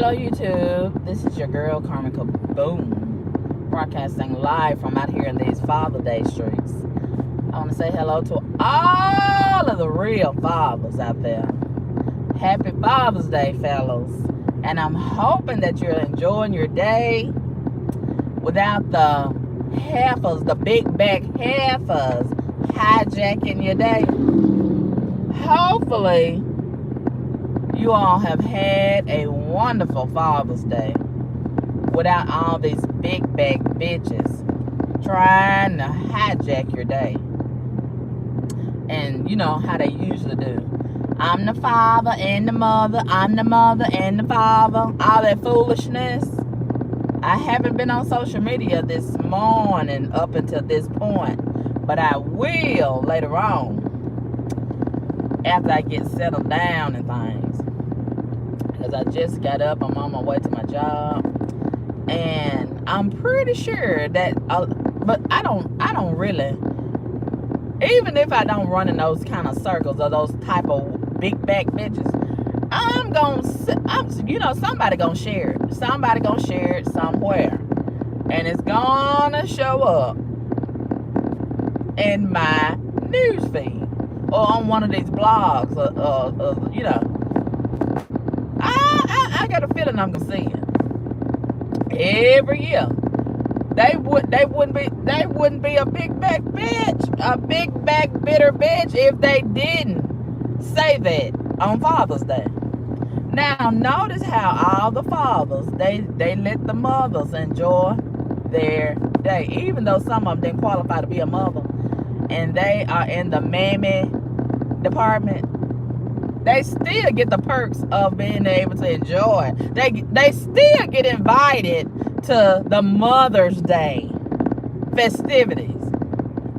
Hello, YouTube. This is your girl, Carmen Kaboom, broadcasting live from out here in these Father Day streets. I want to say hello to all of the real fathers out there. Happy Father's Day, fellas. And I'm hoping that you're enjoying your day without the heifers, the big back heifers, hijacking your day. Hopefully, you all have had a wonderful Father's Day without all these big back bitches trying to hijack your day. And you know how they usually do. I'm the father and the mother. I'm the mother and the father. All that foolishness. I haven't been on social media this morning up until this point, but I will later on after I get settled down and things. Because I just got up, I'm on my way to my job, and I'm pretty sure that, but I don't really, even if I don't run in those kind of circles or those type of big back bitches, somebody gonna share it. Somebody gonna share it somewhere, and it's gonna show up in my news feed or on one of these blogs, I got a feeling I'm gonna see it every year. They wouldn't be a big back bitch, a big back bitter bitch if they didn't say that on Father's Day. Now notice how all the fathers they let the mothers enjoy their day, even though some of them didn't qualify to be a mother, and they are in the mammy department. They still get the perks of being able to enjoy. They still get invited to the Mother's Day festivities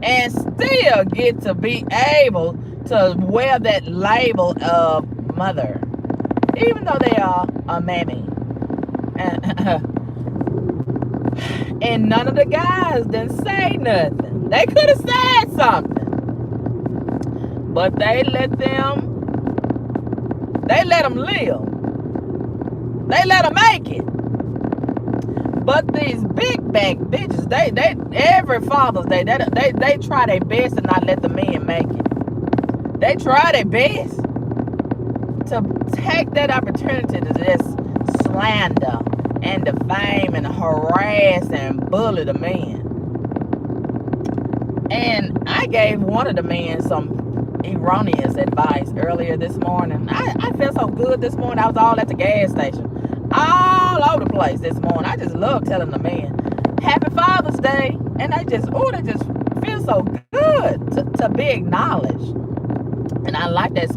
and still get to be able to wear that label of mother, even though they are a mammy. And none of the guys didn't say nothing. They could have said something, but they let them live. They let them make it. But these big back bitches, they every Father's Day, they try their best to not let the men make it. They try their best to take that opportunity to just slander and defame and harass and bully the men. And I gave one of the men some erroneous advice earlier this morning. I felt so good this morning. I was all at the gas station, all over the place this morning. I just love telling the men Happy Father's Day, and they just feel so good to be acknowledged. And I like that.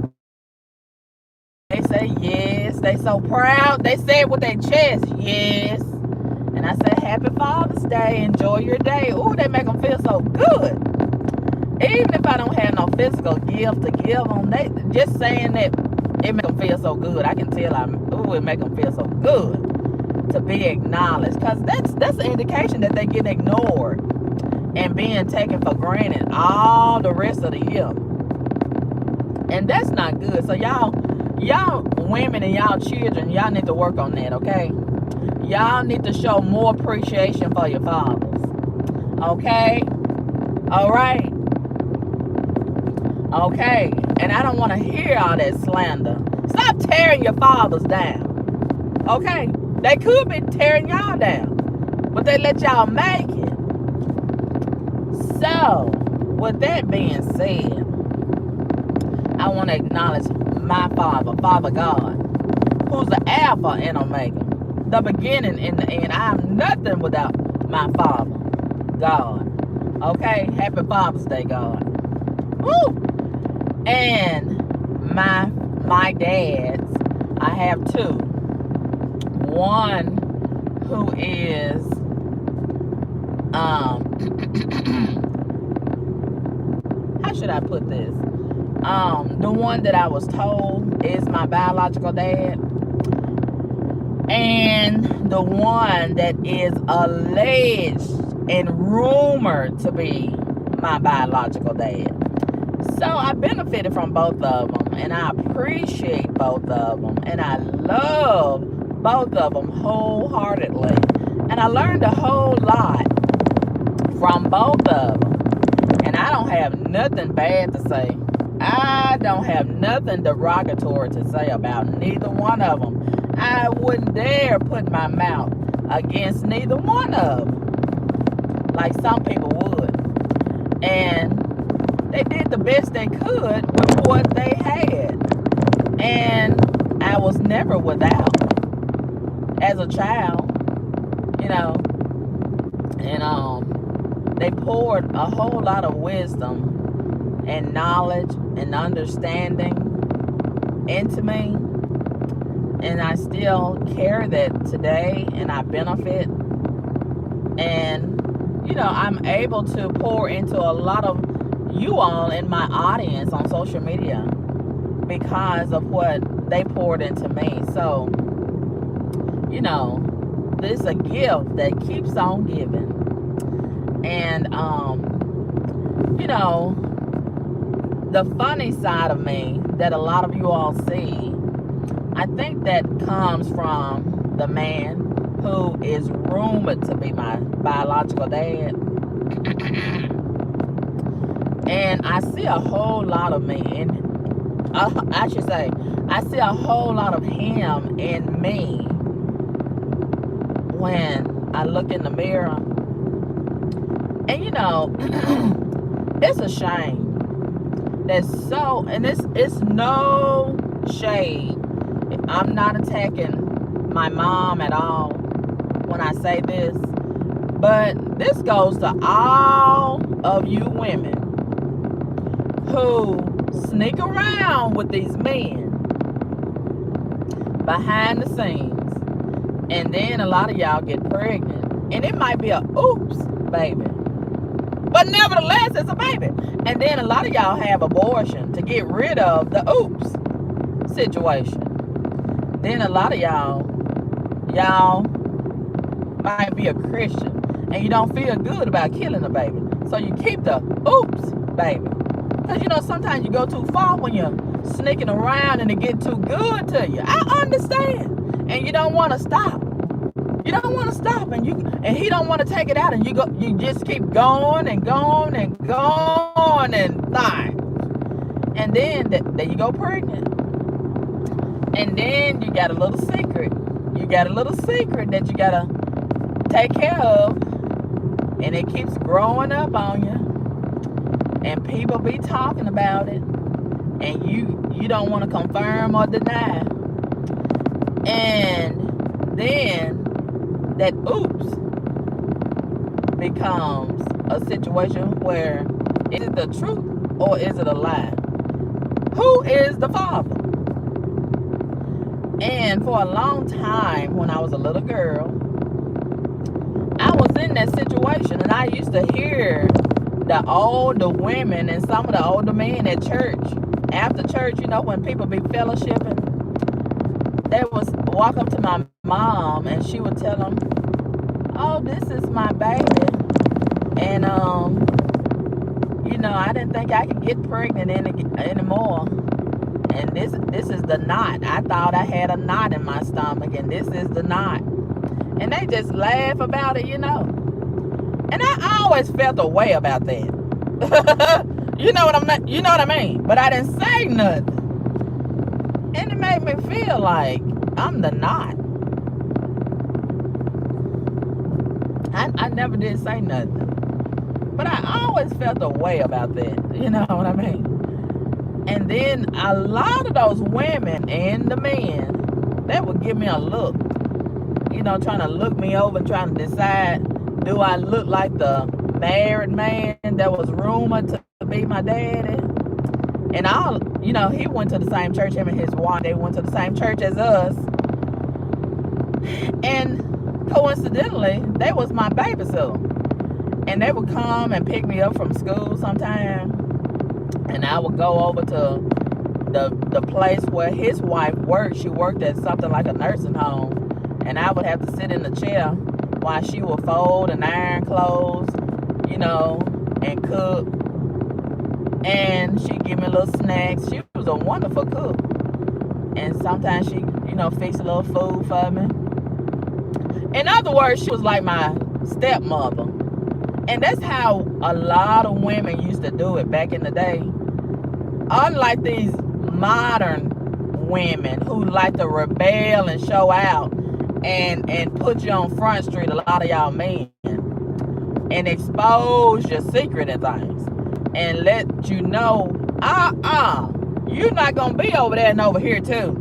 They say yes. They so proud. They say it with their chest, yes. And I say Happy Father's Day. Enjoy your day. Ooh, they make them feel so good. Even if I don't have no physical gift to give them, they just saying that it make them feel so good. I can tell it make them feel so good to be acknowledged, because that's an indication that they get ignored and being taken for granted all the rest of the year, and that's not good. So y'all women and y'all children, y'all need to work on that, okay? Y'all need to show more appreciation for your fathers, okay? All right. Okay, and I don't want to hear all that slander. Stop tearing your fathers down. Okay, they could be tearing y'all down, but they let y'all make it. So, with that being said, I want to acknowledge my Father, Father God, who's the Alpha and Omega, the beginning and the end. I am nothing without my Father, God. Okay, Happy Father's Day, God. Woo! And my dads, I have two. One who is how should I put this? The one that I was told is my biological dad, and the one that is alleged and rumored to be my biological dad. So I benefited from both of them, and I appreciate both of them, and I love both of them wholeheartedly. And I learned a whole lot from both of them. And I don't have nothing bad to say. I don't have nothing derogatory to say about neither one of them. I wouldn't dare put my mouth against neither one of them like some people would. And they did the best they could with what they had. And I was never without as a child, you know. And they poured a whole lot of wisdom and knowledge and understanding into me. And I still carry that today, and I benefit. And, you know, I'm able to pour into a lot of you all in my audience on social media because of what they poured into me. So, you know, this is a gift that keeps on giving. And, you know, the funny side of me that a lot of you all see, I think that comes from the man who is rumored to be my biological dad. And I see a whole lot of me in, I should say, I see a whole lot of him in me when I look in the mirror. And you know, it's a shame. That's so, and it's no shade. I'm not attacking my mom at all when I say this, but this goes to all of you women who sneak around with these men behind the scenes, and then a lot of y'all get pregnant, and it might be a oops baby, but nevertheless it's a baby. And then a lot of y'all have abortion to get rid of the oops situation. Then a lot of y'all might be a Christian and you don't feel good about killing a baby, so you keep the oops baby. Because you know, sometimes you go too far when you're sneaking around and it get too good to you. I understand. And you don't want to stop. You don't want to stop, and he don't want to take it out, and you just keep going and going and going and things. And then there you go pregnant. And then you got a little secret. You got a little secret that you gotta take care of, and it keeps growing up on you. And people be talking about it, and you don't want to confirm or deny. And then that oops becomes a situation where, is it the truth or is it a lie? Who is the father? And for a long time, when I was a little girl, I was in that situation, and I used to hear the older women and some of the older men at church, after church, you know, when people be fellowshipping, they would walk up to my mom and she would tell them, oh, this is my baby. And, you know, I didn't think I could get pregnant anymore. And this is the knot. I thought I had a knot in my stomach, and this is the knot. And they just laugh about it, you know. And I always felt a way about that. You know what I mean? But I didn't say nothing. And it made me feel like I'm the knot. I never did say nothing. But I always felt a way about that. You know what I mean? And then a lot of those women and the men, they would give me a look. You know, trying to look me over and trying to decide, do I look like the married man that was rumored to be my daddy? And you know, he went to the same church, him and his wife, they went to the same church as us. And coincidentally, they was my babysitter. And they would come and pick me up from school sometime. And I would go over to the place where his wife worked. She worked at something like a nursing home. And I would have to sit in the chair while she would fold and iron clothes, you know, and cook. And she'd give me little snacks. She was a wonderful cook. And sometimes she, fix a little food for me. In other words, she was like my stepmother. And that's how a lot of women used to do it back in the day. Unlike these modern women who like to rebel and show out and put you on Front Street, a lot of y'all men, and expose your secret and things and let you know, you're not going to be over there and over here too.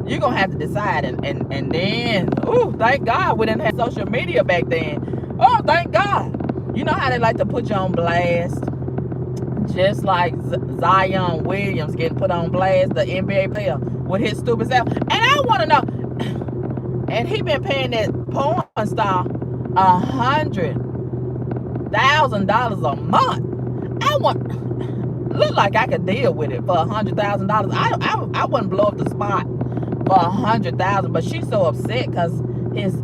You're going to have to decide. And then, thank God we didn't have social media back then. Oh, thank God. You know how they like to put you on blast? Just like Zion Williams getting put on blast, the NBA player, with his stupid self. And I want to know, and he been paying that porn star $100,000 a month. Look like I could deal with it for $100,000. I wouldn't blow up the spot for $100,000, but she's so upset because his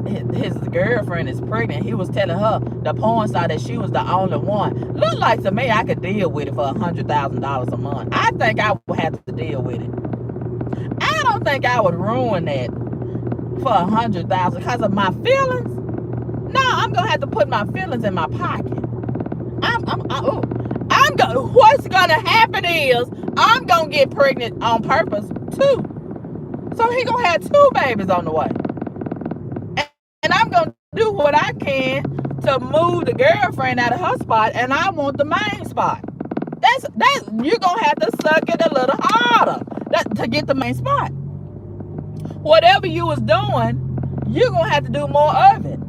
girlfriend is pregnant. He was telling her, the porn star, that she was the only one. Look like to me I could deal with it for $100,000 a month. I think I would have to deal with it. I don't think I would ruin that for $100,000 because of my feelings. No, I'm gonna have to put my feelings in my pocket. What's gonna happen is I'm gonna get pregnant on purpose too. So he gonna have 2 babies on the way. And I'm gonna do what I can to move the girlfriend out of her spot, and I want the main spot. That's you're gonna have to suck it a little harder to get the main spot. Whatever you was doing, you're gonna have to do more of it.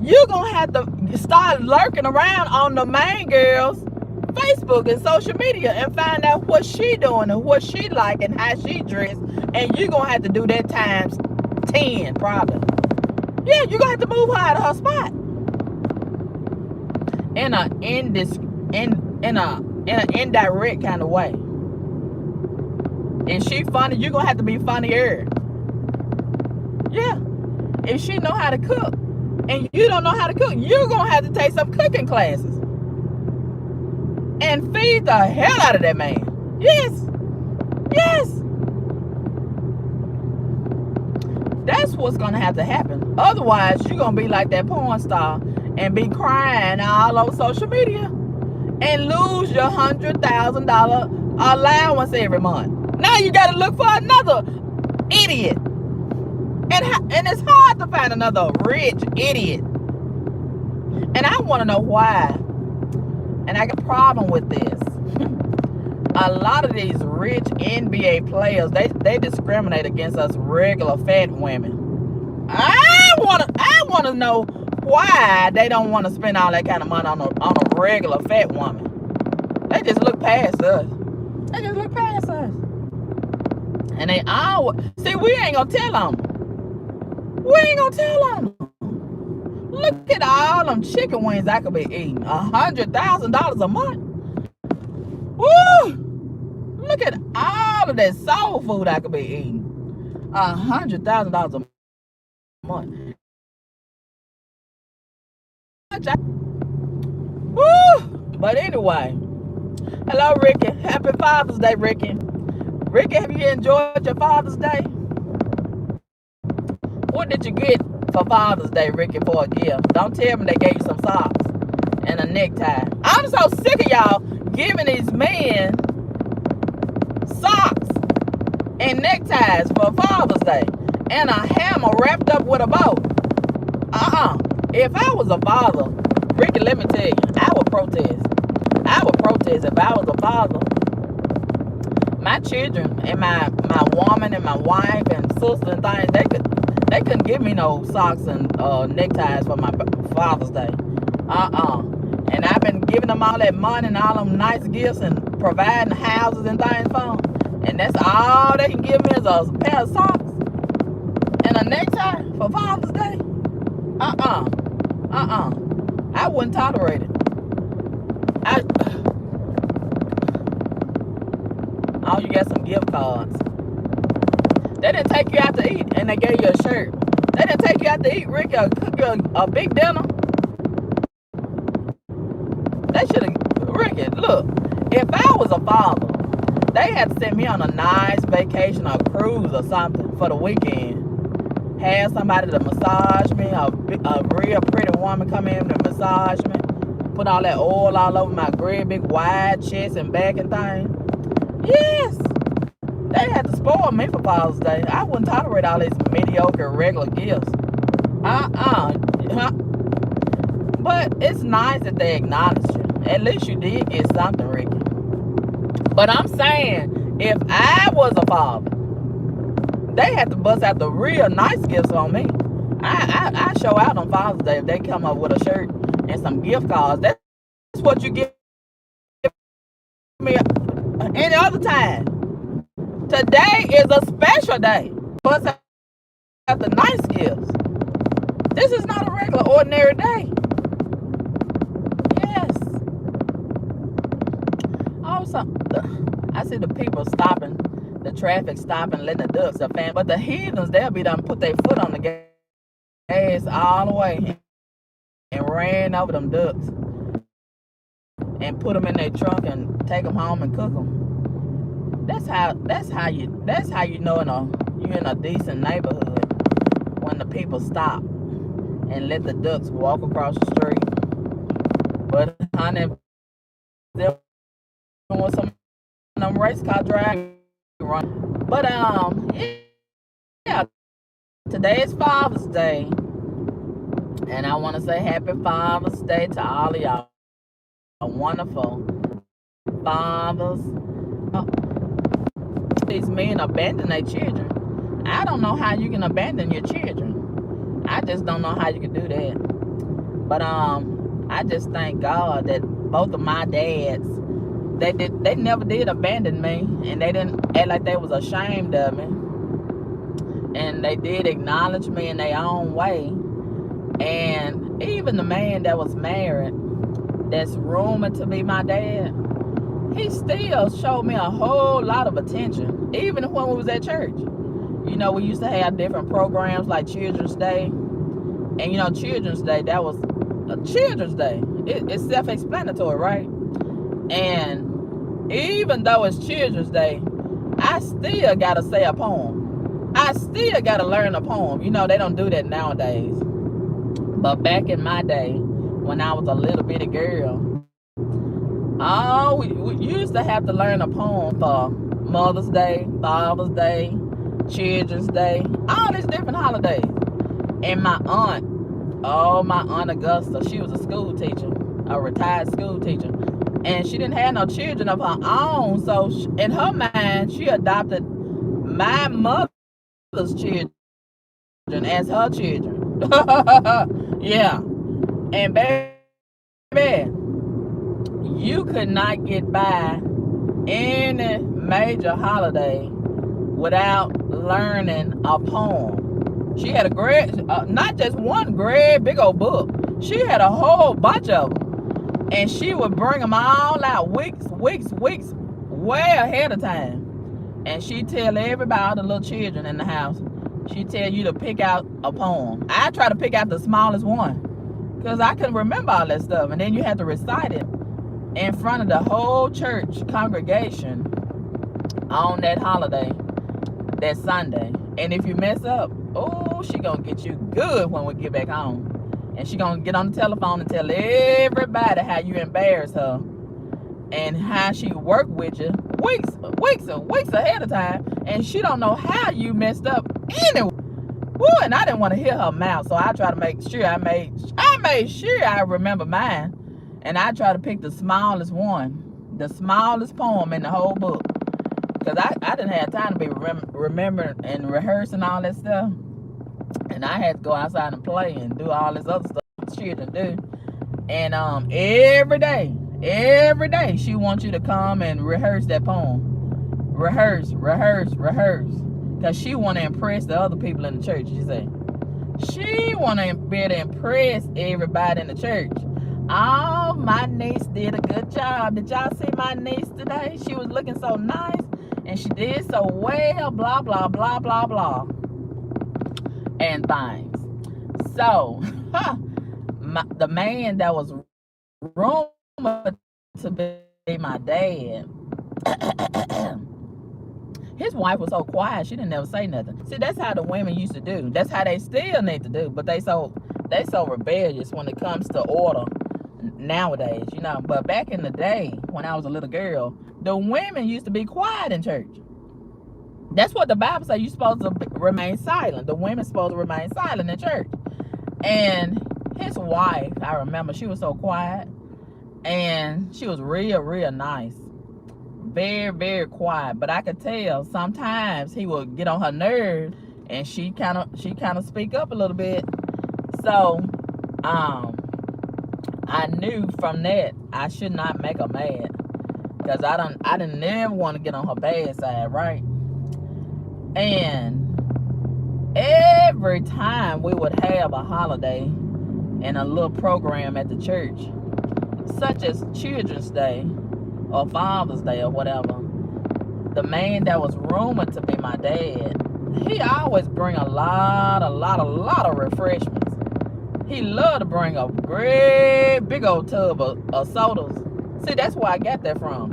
You're gonna have to start lurking around on the main girl's Facebook and social media and find out what she doing and what she like and how she dressed, and you're gonna have to do that times 10 probably. Yeah, you're gonna have to move her out of her spot in an indirect kind of way. If she funny, you're gonna have to be funnier. Yeah. If she know how to cook and you don't know how to cook, you're gonna have to take some cooking classes and feed the hell out of that man. Yes. That's what's gonna have to happen. Otherwise, you're gonna be like that porn star and be crying all over social media and lose your $100,000 allowance every month. Now you gotta look for another idiot. And it's hard to find another rich idiot. And I want to know why. And I got a problem with this. A lot of these rich NBA players, they discriminate against us regular fat women. I want to know why they don't want to spend all that kind of money on a regular fat woman. They just look past us. And they all see, we ain't gonna tell them. Look at all them chicken wings I could be eating. $100,000 a month. Woo! Look at all of that soul food I could be eating. $100,000 a month. Woo! But anyway, hello, Ricky. Happy Father's Day, Ricky. Ricky, have you enjoyed your Father's Day? What did you get for Father's Day, Ricky, for a gift? Don't tell me they gave you some socks and a necktie. I'm so sick of y'all giving these men socks and neckties for Father's Day and a hammer wrapped up with a bow. If I was a father, Ricky, let me tell you, I would protest. If I was a father. My children and my woman and my wife and sister and things, they couldn't give me no socks and neckties for my Father's Day. And I've been giving them all that money and all them nice gifts and providing houses and things for them. And that's all they can give me is a pair of socks and a necktie for Father's Day. I wouldn't tolerate it. Oh, you got some gift cards. They didn't take you out to eat and they gave you a shirt. They didn't take you out to eat, Ricky, or cook you a big dinner. They should have, Ricky, look, if I was a father They had to send me on a nice vacation or cruise or something for the weekend. Had somebody to massage me, a real pretty woman come in to massage me, put all that oil all over my great big wide chest and back and thing. Yes, they had to spoil me for Father's Day. I wouldn't tolerate all these mediocre regular gifts. But it's nice that they acknowledge you. At least you did get something, Ricky. But I'm saying, if I was a father, they had to bust out the real nice gifts on me. I show out on Father's Day if they come up with a shirt and some gift cards. That's what you give me any other time. Today is a special day. Bust out the nice gifts. This is not a regular, ordinary day. Yes. Also, I see the people stopping, the traffic stopping, letting the ducks up, but the heathens, they'll be done put their foot on the gas all the way and ran over them ducks and put them in their trunk and take them home and cook them. That's how you know you're in a decent neighborhood, when the people stop and let the ducks walk across the street. But honey, there was some of them race car driving. But yeah, today is Father's Day, and I want to say Happy Father's Day to all of y'all wonderful fathers. These men abandon their children. I don't know how you can abandon your children. I just don't know how you can do that. But I just thank God that both of my dads, they never did abandon me, and they didn't act like they was ashamed of me, and they did acknowledge me in their own way. And even the man that was married, that's rumored to be my dad, he still showed me a whole lot of attention, even when we was at church. You know, we used to have different programs like Children's Day, and you know, Children's Day, that was a Children's Day. It's self-explanatory, right? And even though it's Children's Day, I still gotta say a poem. I still gotta learn a poem. You know, they don't do that nowadays. But back in my day, when I was a little bitty girl, we used to have to learn a poem for Mother's Day, Father's Day, Children's Day, all these different holidays. And my aunt Augusta, she was a school teacher, a retired school teacher, and she didn't have no children of her own. So in her mind, she adopted my mother's children as her children. Yeah. And baby, you could not get by any major holiday without learning a poem. She had a great, not just one great big old book. She had a whole bunch of them. And she would bring them all out weeks, way ahead of time. And she'd tell everybody, all the little children in the house, she'd tell you to pick out a poem. I try to pick out the smallest one, because I couldn't remember all that stuff. And then you had to recite it in front of the whole church congregation on that holiday, that Sunday. And if you mess up, oh, she gonna get you good when we get back home. And she gonna get on the telephone and tell everybody how you embarrassed her and how she worked with you weeks ahead of time, and she don't know how you messed up anyway. Woo, and I didn't want to hear her mouth, so I try to make sure I made sure I remember mine. And I try to pick the smallest one, the smallest poem in the whole book. Because I didn't have time to be remembering and rehearsing all that stuff. And I had to go outside and play and do all this other stuff children do. And every day, she wants you to come and rehearse that poem. Rehearse. Because she want to impress the other people in the church, she say. She want to be able to impress everybody in the church. Oh, my niece did a good job. Did y'all see my niece today? She was looking so nice, and she did so well, blah, blah, blah, blah, blah, and things. So, the man that was rumored to be my dad, His wife was so quiet, she didn't never say nothing. See, that's how the women used to do. That's how they still need to do. But they so rebellious when it comes to order nowadays, you know. But back in the day, when I was a little girl, the women used to be quiet in church. That's what the Bible says. You're supposed to remain silent. The women's supposed to remain silent in church. And his wife, I remember, she was so quiet, and she was real nice, very quiet. But I could tell sometimes he would get on her nerves, and she kind of speak up a little bit. So I knew from that I should not make her mad, because I didn't never want to get on her bad side, right? And every time we would have a holiday and a little program at the church, such as Children's Day or Father's Day or whatever, the man that was rumored to be my dad, he always bring a lot of refreshments. He loved to bring a great big old tub of sodas. See, that's where I got that from.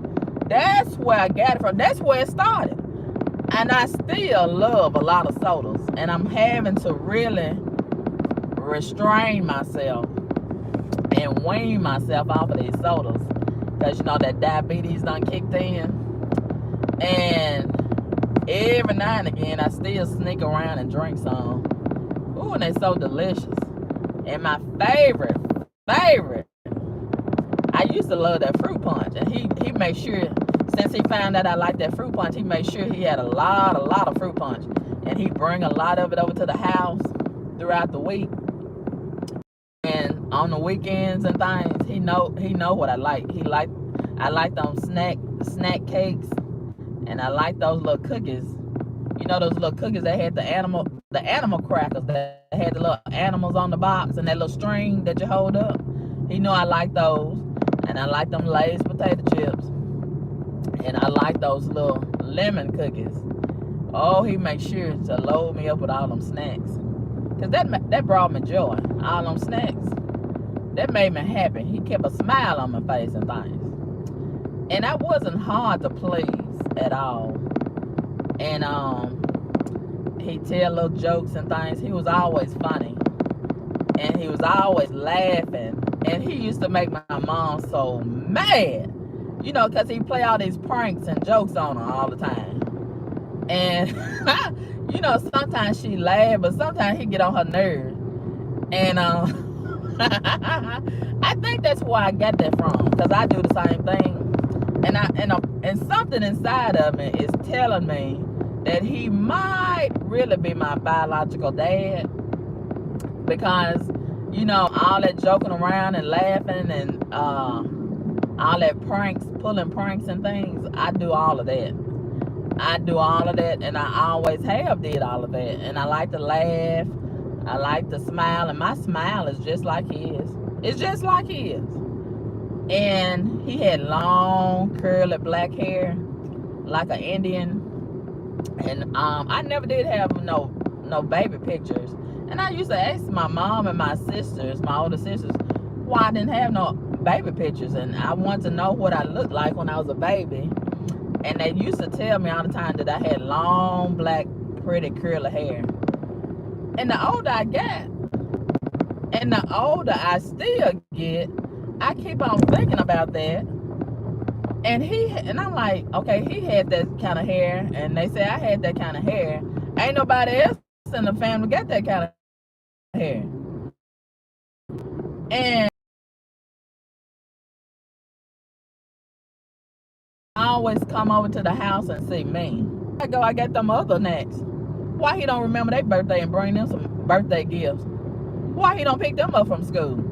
That's where I got it from. That's where it started. And I still love a lot of sodas. And I'm having to really restrain myself and wean myself off of these sodas. Because, you know, that diabetes done kicked in. And every now and again, I still sneak around and drink some. Ooh, and they're so delicious. And my favorite, I used to love that fruit punch. And he made sure, since he found out I liked that fruit punch, he made sure he had a lot of fruit punch. And he bring a lot of it over to the house throughout the week. And on the weekends and things, he know what I like. I like those snack cakes, and I like those little cookies. You know those little cookies that had the animal crackers that had the little animals on the box and that little string that you hold up. He know I like those, and I like them Lay's potato chips, and I like those little lemon cookies. Oh, he makes sure to load me up with all them snacks, cause that brought me joy. All them snacks, that made me happy. He kept a smile on my face and things, and I wasn't hard to please at all. And he tell little jokes and things. He was always funny, and he was always laughing. And he used to make my mom so mad, you know, because he play all these pranks and jokes on her all the time. And you know, sometimes she laugh, but sometimes he get on her nerves. And I think that's where I got that from, because I do the same thing. And something inside of me is telling me that he might really be my biological dad, because, you know, all that joking around and laughing and all that pulling pranks and things, I do all of that. And I always have did all of that. And I like to laugh, I like to smile, and my smile is just like his. It's just like his. And he had long curly black hair like an Indian. And I never did have no baby pictures. And I used to ask my mom and my sisters, my older sisters, why I didn't have no baby pictures. And I wanted to know what I looked like when I was a baby. And they used to tell me all the time that I had long, black, pretty, curly hair. And the older I get, and the older I still get, I keep on thinking about that. And I'm like, okay, he had that kind of hair, and they say I had that kind of hair. Ain't nobody else in the family got that kind of hair. And I always come over to the house and see me. I got them other next. Why he don't remember their birthday and bring them some birthday gifts? Why he don't pick them up from school?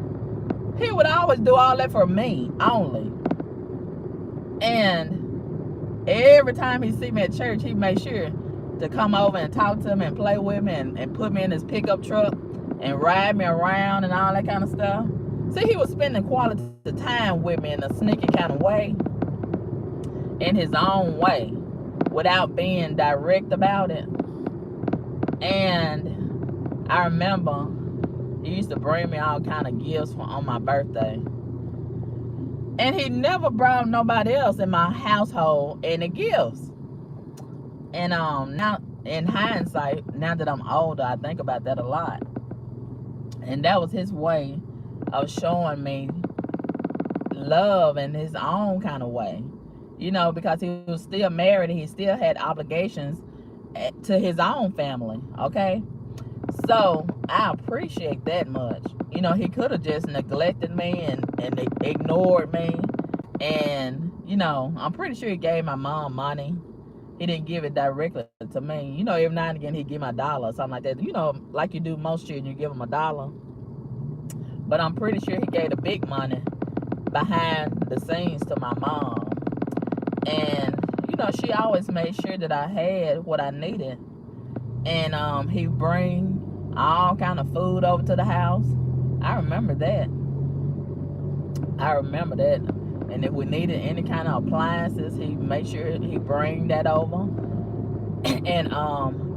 He would always do all that for me only. And every time he see me at church, he made sure to come over and talk to me and play with me and put me in his pickup truck and ride me around and all that kind of stuff. See, he was spending quality time with me in a sneaky kind of way, in his own way, without being direct about it. And I remember he used to bring me all kind of gifts on my birthday. And he never brought nobody else in my household any gifts. And now in hindsight, now that I'm older, I think about that a lot. And that was his way of showing me love in his own kind of way. Because he was still married, he still had obligations to his own family. Okay. So I appreciate that much. He could have just neglected me and ignored me. And, I'm pretty sure he gave my mom money. He didn't give it directly to me. Every now and again he'd give me $1 or something like that. Like you do most children, you give them $1. But I'm pretty sure he gave the big money behind the scenes to my mom. And, she always made sure that I had what I needed. And he bring all kind of food over to the house. I remember that. And if we needed any kind of appliances, he made sure he bring that over. And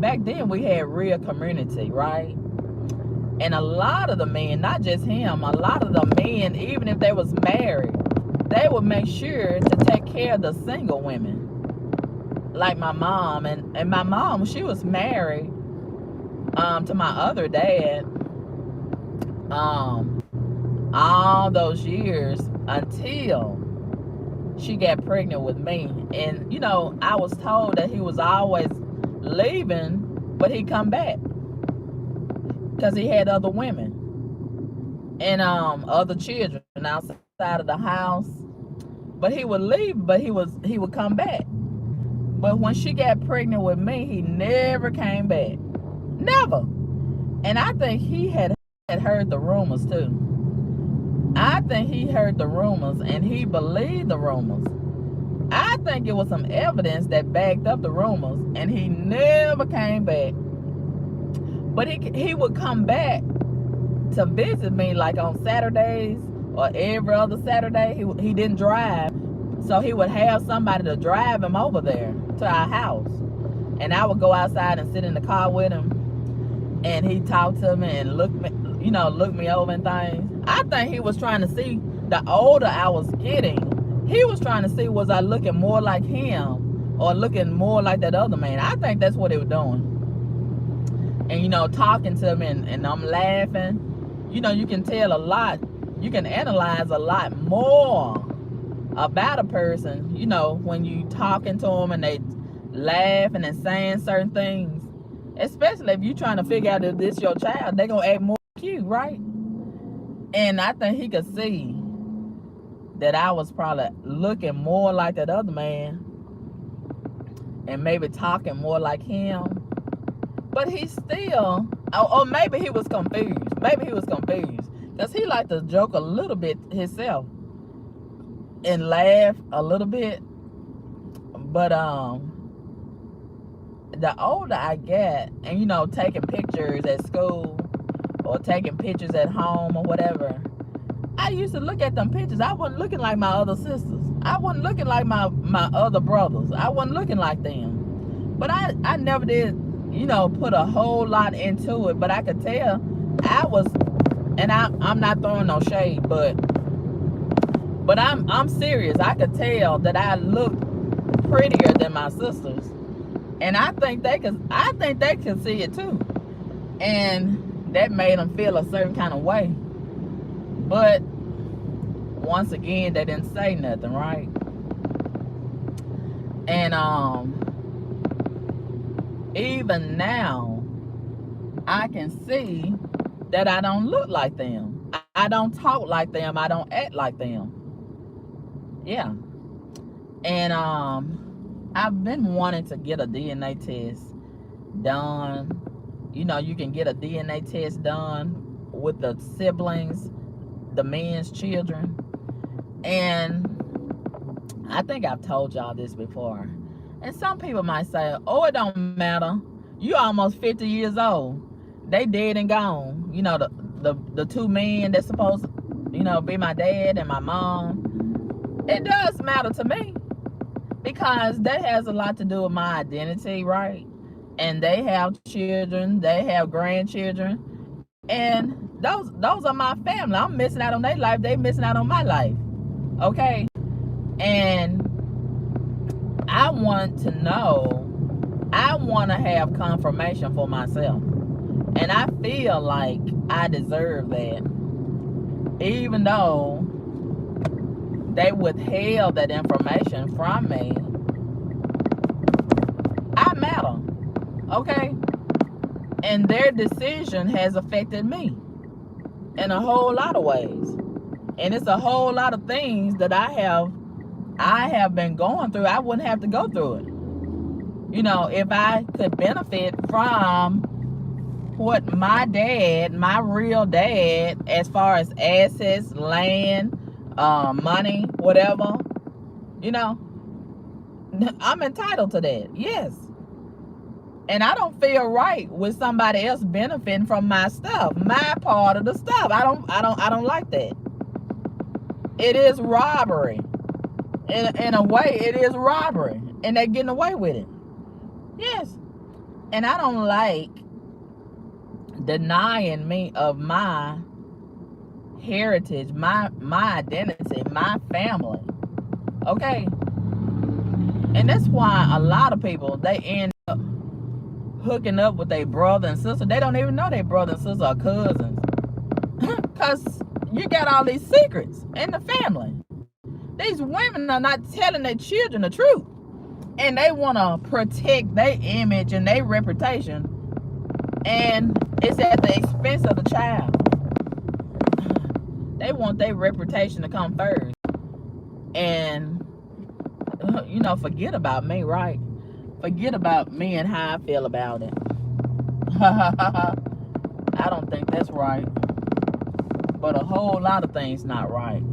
back then we had real community, right? And a lot of the men, not just him, a lot of the men, even if they was married, they would make sure to take care of the single women. Like my mom. And my mom, she was married to my other dad all those years until she got pregnant with me. And I was told that he was always leaving, but he'd come back because he had other women and other children outside of the house. But he would leave, but he would come back. But when she got pregnant with me, he never came back. Never. And I think he had heard the rumors too. I think he heard the rumors and he believed the rumors. I think it was some evidence that backed up the rumors, and he never came back. But he would come back to visit me like on Saturdays or every other Saturday. He didn't drive, so he would have somebody to drive him over there to our house. And I would go outside and sit in the car with him, and he'd talk to me and look me over and things. I think he was trying to see, the older I was getting, he was trying to see, was I looking more like him or looking more like that other man. I think that's what he was doing. And talking to him and I'm laughing. You can tell a lot. You can analyze a lot more about a person, when you talking to them and they laughing and saying certain things. Especially if you trying to figure out if this your child, they gonna act more cute, right? And I think he could see that I was probably looking more like that other man and maybe talking more like him. But he still, or maybe he was confused. Because he liked to joke a little bit himself and laugh a little bit. But the older I get, and taking pictures at school or taking pictures at home or whatever, I used to look at them pictures. I wasn't looking like my other sisters. I wasn't looking like my other brothers. I wasn't looking like them. But I never did, put a whole lot into it. But I could tell I was, and I'm not throwing no shade, but I'm serious. I could tell that I looked prettier than my sisters. And I think they could see it too. And that made them feel a certain kind of way. But once again, they didn't say nothing, right? And even now, I can see that I don't look like them. I don't talk like them. I don't act like them. Yeah. And I've been wanting to get a DNA test done. You can get a DNA test done with the siblings, the men's children. And I think I've told y'all this before. And some people might say, oh, it don't matter. You almost 50 years old. They dead and gone. The two men that's supposed to, be my dad and my mom. It does matter to me. Because that has a lot to do with my identity, right? And they have children, they have grandchildren, and those are my family. I'm missing out on their life, they missing out on my life. Okay? And I want to know I want to have confirmation for myself. And I feel like I deserve that. Even though they withheld that information from me, I matter. Okay? And their decision has affected me in a whole lot of ways. And it's a whole lot of things that I have been going through. I wouldn't have to go through it. You know, if I could benefit from what my dad, my real dad, as far as assets, land, money, whatever, you know, I'm entitled to that. Yes. And I don't feel right with somebody else benefiting from my stuff, my part of the stuff. I don't like that. It is robbery. In a way, it is robbery, and they're getting away with it. Yes. And I don't like denying me of my heritage, my identity, my family. Okay? And that's why a lot of people, they end up hooking up with their brother and sister. They don't even know their brother and sister are cousins. Because you got all these secrets in the family. These women are not telling their children the truth. And they want to protect their image and their reputation. And it's at the expense of the child. They want their reputation to come first. And, you know, forget about me, right? Forget about me and how I feel about it. I don't think that's right. But a whole lot of things not right.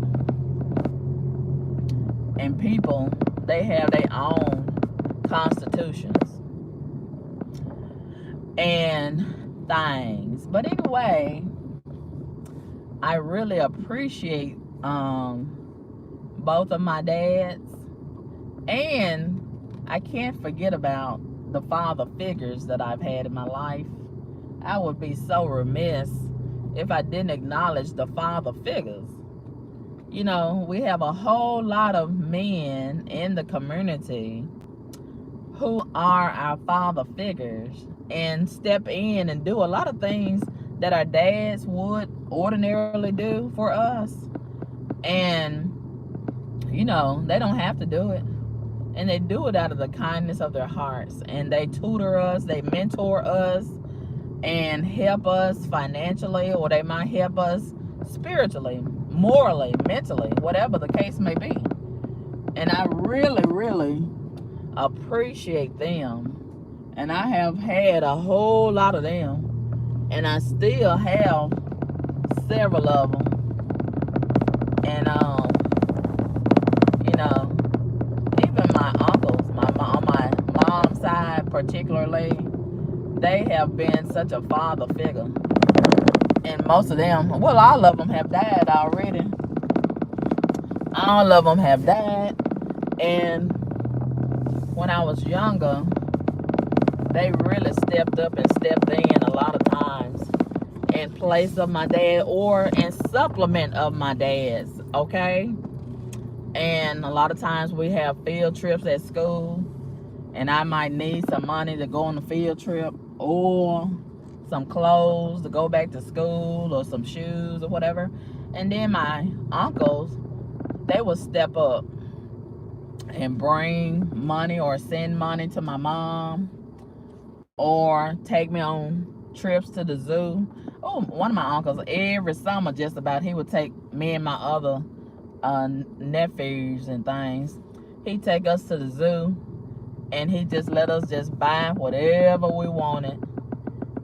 And people, they have their own constitutions and things. But anyway, I really appreciate both of my dads. And I can't forget about the father figures that I've had in my life. I would be so remiss if I didn't acknowledge the father figures. You know, we have a whole lot of men in the community who are our father figures and step in and do a lot of things that our dads would ordinarily do for us. And, you know, they don't have to do it. And they do it out of the kindness of their hearts. And they tutor us, they mentor us, and help us financially, or they might help us spiritually, morally, mentally, whatever the case may be. And I really, really appreciate them. And I have had a whole lot of them. And I still have several of them. And, you know, even my uncles, on my mom's side particularly, they have been such a father figure. And most of them, well, all of them have died already. All of them have died. And when I was younger, they really stepped up and stepped in a lot of times in place of my dad or in supplement of my dad's, okay? And a lot of times we have field trips at school, and I might need some money to go on the field trip, or some clothes to go back to school, or some shoes or whatever. And then my uncles, they would step up and bring money or send money to my mom, or take me on trips to the zoo. Oh, one of my uncles, every summer just about, he would take me and my other nephews and things. He'd take us to the zoo, and he just let us just buy whatever we wanted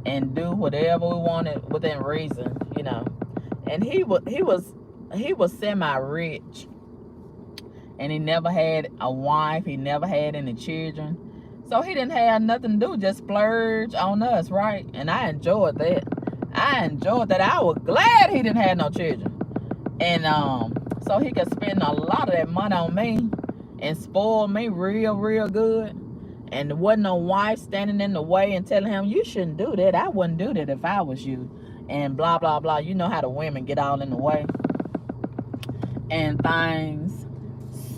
and do whatever we wanted within reason, you know. And he was semi-rich, and he never had a wife, he never had any children, so he didn't have nothing to do, just splurge on us, right? And I enjoyed that. I was glad he didn't have no children, and so he could spend a lot of that money on me and spoil me real good. And there wasn't no wife standing in the way and telling him, you shouldn't do that. I wouldn't do that if I was you. And blah, blah, blah. You know how the women get all in the way and things.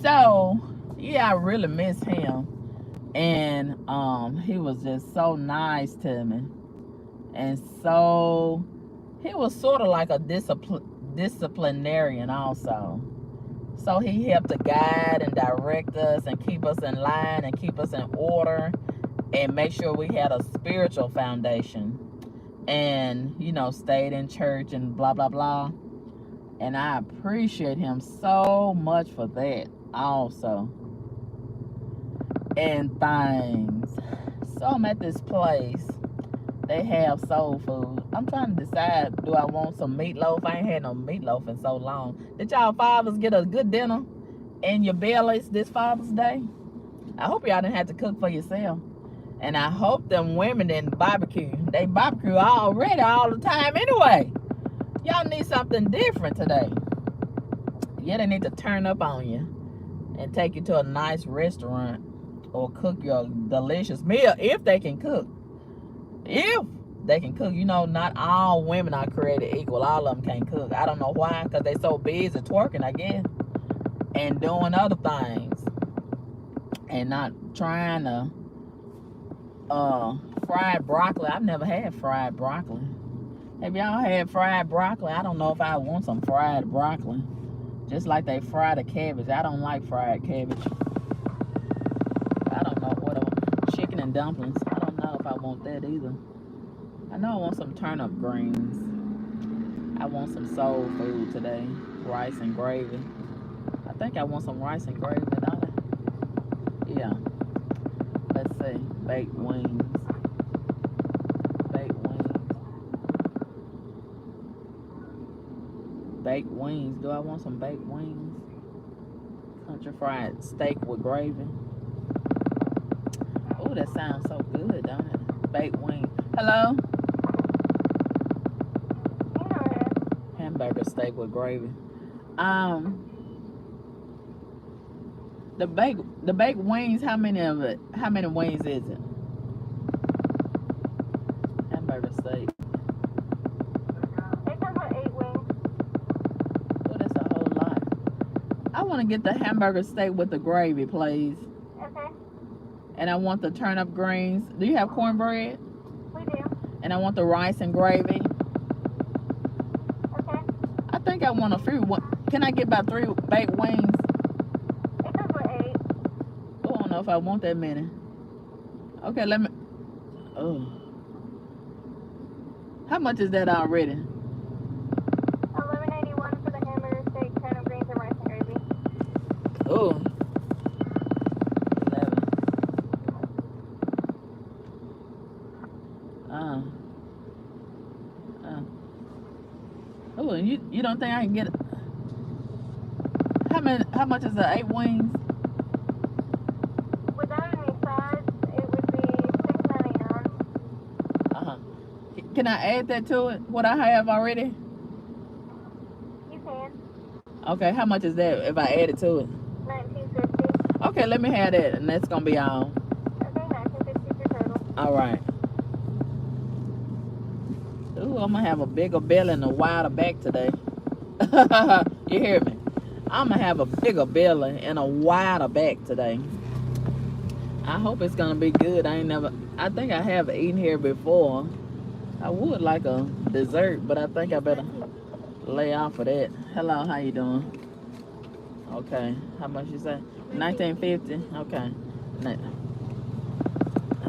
So, yeah, I really miss him. And he was just so nice to me. And so he was sort of like a disciplinarian also. So he helped to guide and direct us and keep us in line and keep us in order and make sure we had a spiritual foundation. And, you know, stayed in church and blah, blah, blah. And I appreciate him so much for that also. And things. So I'm at this place. They have soul food. I'm trying to decide, do I want some meatloaf? I ain't had no meatloaf in so long. Did y'all fathers get a good dinner in your bellies this Father's Day? I hope y'all didn't have to cook for yourself. And I hope them women didn't barbecue. They barbecue already all the time anyway. Y'all need something different today. Yeah, they need to turn up on you and take you to a nice restaurant or cook your delicious meal if they can cook. If they can cook. You know, not all women are created equal. All of them can't cook. I don't know why, because they so busy twerking, I guess, and doing other things and not trying to fried broccoli. I've never had fried broccoli. Have y'all had fried broccoli? I don't know if I want some fried broccoli. Just like they fry the cabbage. I don't like fried cabbage. I don't know what chicken and dumplings. I don't know if I want that either. I know I want some turnip greens. I want some soul food today. Rice and gravy. I think I want some rice and gravy, don't I? Yeah. Let's see. Baked wings. Baked wings. Baked wings. Do I want some baked wings? Country fried steak with gravy. Oh, that sounds so good, don't it? Baked wings. Hello? Hamburger steak with gravy. The baked wings, how many of it? How many wings is it? Hamburger steak. It comes with 8 wings. Oh, that's a whole lot. I want to get the hamburger steak with the gravy, please. Okay. And I want the turnip greens. Do you have cornbread? We do. And I want the rice and gravy. Okay. I think I want a few. Can I get about 3 baked wings? It comes with 8. Oh, I don't know if I want that many. Okay, let me. Oh. How much is that already? $11.81 for the hamburger steak, turnip greens, and rice and gravy. Oh. 11. Oh, you don't think I can get it? How much is the 8 wings? Without any sides, it would be $6.99. Can I add that to it? What I have already? You can. Okay, how much is that if I add it to it? $19.50. Okay, let me have that, and that's gonna be all. Okay, $19.50 for total. All right. Ooh, I'm gonna have a bigger belly and a wider back today. You hear me? I'm gonna have a bigger belly and a wider back today. I hope it's gonna be good. I think I have eaten here before. I would like a dessert, but I think I better lay off of that. Hello, how you doing? Okay, how much you say? $19.50. Okay.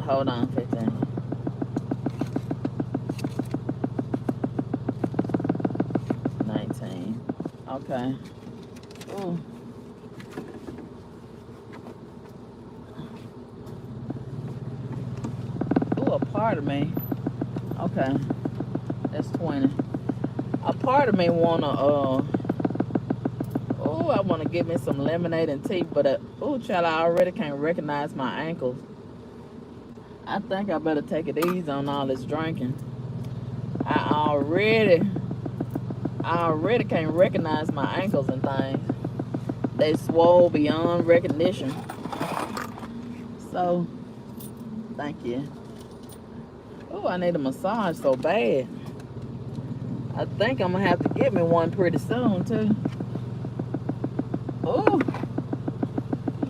Hold on, 15. Okay. Ooh. Ooh, a part of me. Okay. That's 20. A part of me wanna I wanna get me some lemonade and tea, but child, I already can't recognize my ankles. I think I better take it easy on all this drinking. I already can't recognize my ankles and things. They swole beyond recognition. So, thank you. Oh, I need a massage so bad. I think I'm gonna have to get me one pretty soon too. Oh,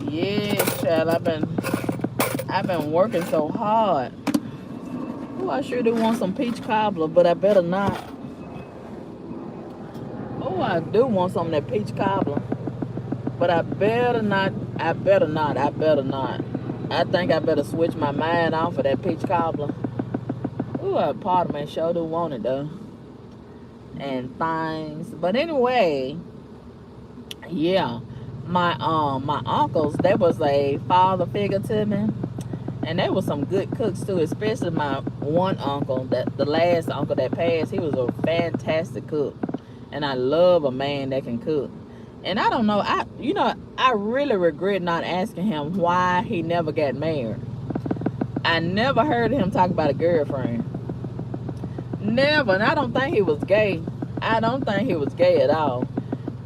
yeah, child. I've been working so hard. Oh, I sure do want some peach cobbler, but I better not. Oh, I do want some of that peach cobbler, but I better not. I better not. I better not. I think I better switch my mind off of that peach cobbler. Oh, part of me sure do want it though, and things. But anyway, yeah, my uncles, they was a father figure to me, and they was some good cooks too. Especially my one uncle, that the last uncle that passed, he was a fantastic cook, and I love a man that can cook. And I don't know, I really regret not asking him why he never got married. I never heard him talk about a girlfriend. Never. And I don't think he was gay. I don't think he was gay at all.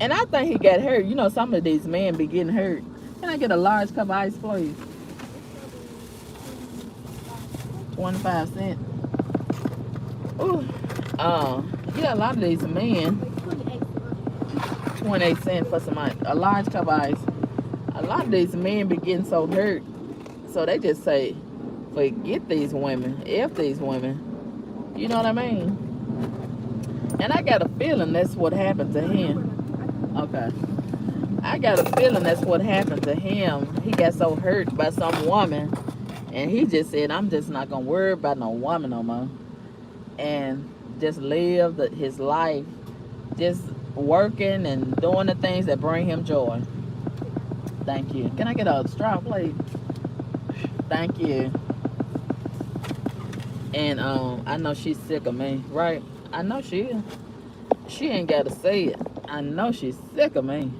And I think he got hurt. You know, some of these men be getting hurt. Can I get a large cup of ice, please? 25 cents. Ooh. Yeah, a lot of these men. 28 cents for some ice. A large cup of ice. A lot of these men be getting so hurt. So they just say, forget these women. F these women. You know what I mean? And I got a feeling that's what happened to him. Okay. I got a feeling that's what happened to him. He got so hurt by some woman, and he just said, I'm just not going to worry about no woman no more. And just live his life, just working and doing the things that bring him joy. Thank you. Can I get a straw, please? Thank you. And I know she's sick of me, right? I know she is. She ain't got to say it. I know she's sick of me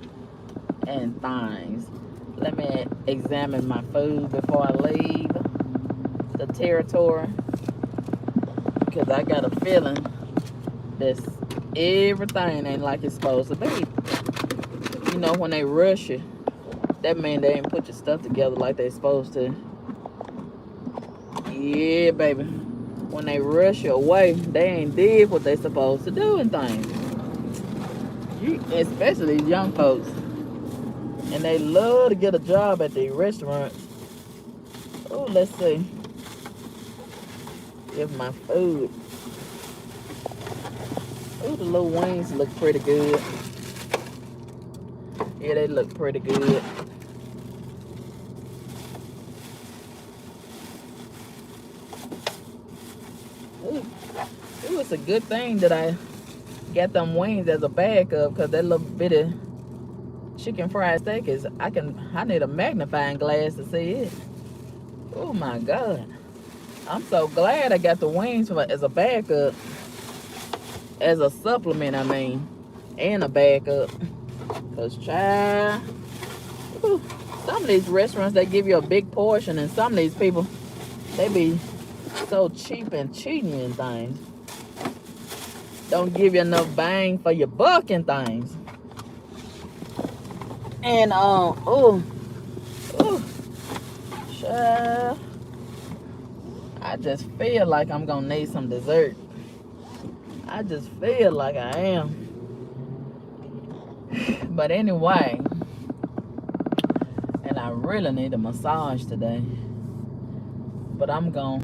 and things. Let me examine my food before I leave the territory, because I got a feeling this everything ain't like it's supposed to be. You know, when they rush you, that means they ain't put your stuff together like they supposed to. Yeah, baby. When they rush you away, they ain't did what they supposed to do and things. Especially these young folks. And they love to get a job at the restaurants. Oh, let's see. Give my food. Oh, the little wings look pretty good. Yeah, they look pretty good. Ooh, it was a good thing that I got them wings as a backup, because that little bitty chicken fried steak is, I need a magnifying glass to see it. Oh my God. I'm so glad I got the wings as a backup. As a supplement, I mean. And a backup. Because, child, ooh, some of these restaurants, they give you a big portion, and some of these people, they be so cheap and cheating and things. Don't give you enough bang for your buck and things. And, child, I just feel like I'm going to need some dessert. I just feel like I am. But anyway, and I really need a massage today. But I'm going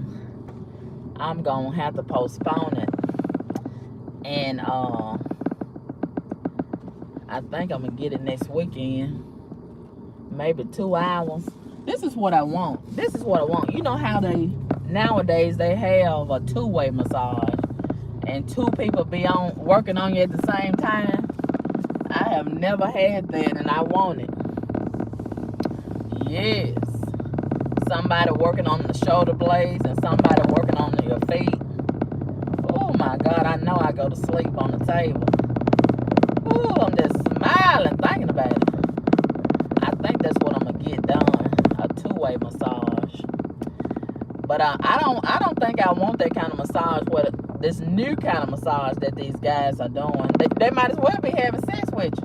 to have to postpone it. And I think I'm going to get it next weekend. Maybe 2 hours. This is what I want. You know how nowadays they have a two-way massage, and two people be working on you at the same time. I have never had that, and I want it. Yes. Somebody working on the shoulder blades and somebody working on your feet. Oh my God, I know I go to sleep on the table. Oh, I'm just smiling thinking about it. I think that's what I'm gonna get done, a two-way massage. But I don't think I want that kind of massage. This new kind of massage that these guys are doing, they might as well be having sex with you,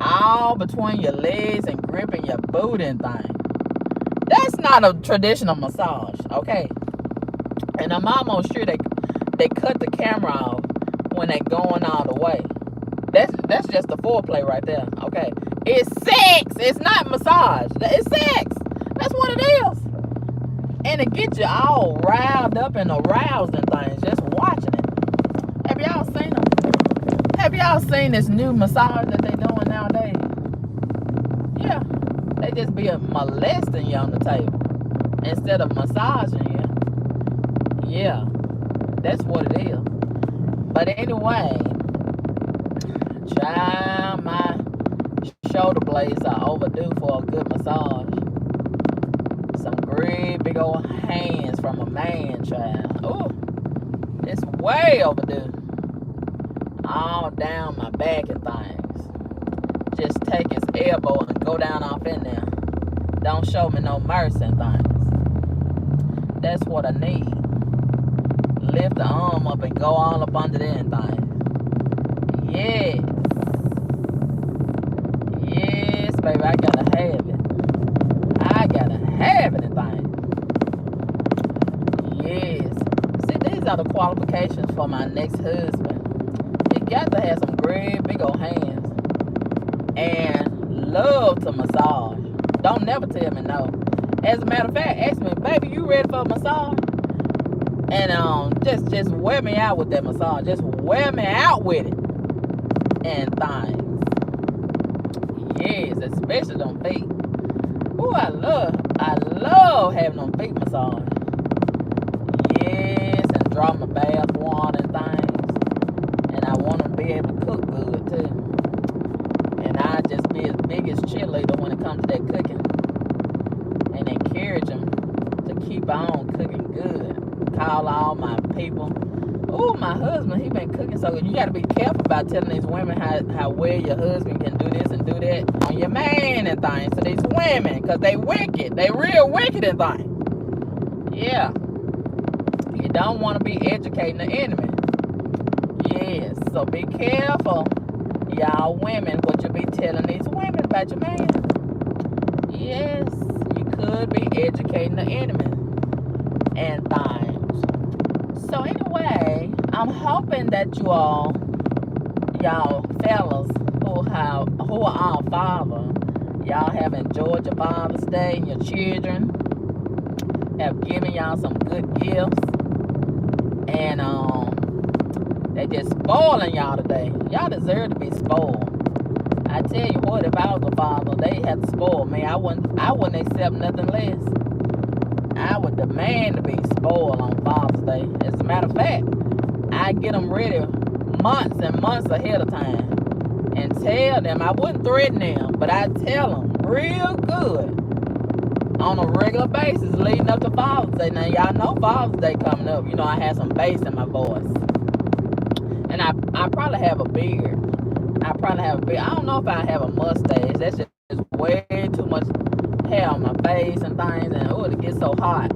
all between your legs and gripping your booty and thing. That's not a traditional massage, okay? And I'm almost sure they cut the camera off when they going all the way. That's just the foreplay right there, okay? It's sex. It's not massage. It's sex. That's what it is. And it gets you all riled up and aroused and things just watching it. Have y'all seen them? Have y'all seen this new massage that they doing nowadays? Yeah, they just be molesting you on the table instead of massaging you. Yeah, that's what it is. But anyway, child, my shoulder blades are overdue for a good massage. Some great big old hands from a man, child. Ooh, it's way overdue. All down my back and things. Just take his elbow and go down off in there. Don't show me no mercy and things. That's what I need. Lift the arm up and go all up under there and things. Yes. Yes, baby, I gotta have it. I gotta have it and things. Yes. See, these are the qualifications for my next husband. He got to have some great big old hands and love to massage. Don't never tell me no. As a matter of fact, ask me, baby, you ready for a massage? And just wear me out with that massage. Just wear me out with it and things. Yes, especially them feet. Ooh, I love having them feet massage. Yes, and draw my bath water and things. And I want them to be able to cook good too. And I just be his biggest cheerleader when it comes to that cooking. And encourage them to keep on cooking good. Call all my people. Oh, my husband, he been cooking so good. You got to be careful about telling these women how well your husband can do this and do that on your man and things to these women, because they wicked. They real wicked and things. Yeah. You don't want to be educating the enemy. Yes, so be careful, y'all women, what you be telling these women about your man. Yes, you could be educating the enemy and things. So anyway, I'm hoping that y'all fellas who are all father, y'all have enjoyed your Father's Day, and your children have given y'all some good gifts, and they just spoiling y'all today. Y'all deserve to be spoiled. I tell you what, if I was a father, they had to spoil me. I wouldn't accept nothing less. I would demand to be spoiled on Father's Day. As a matter of fact, I get them ready months and months ahead of time and tell them. I wouldn't threaten them, but I tell them real good on a regular basis leading up to Father's Day. Now, y'all know Father's Day coming up. You know, I have some bass in my voice. And I probably have a beard. I don't know if I have a mustache. That's just way too much hair on my face and things. And, oh, it gets so hot.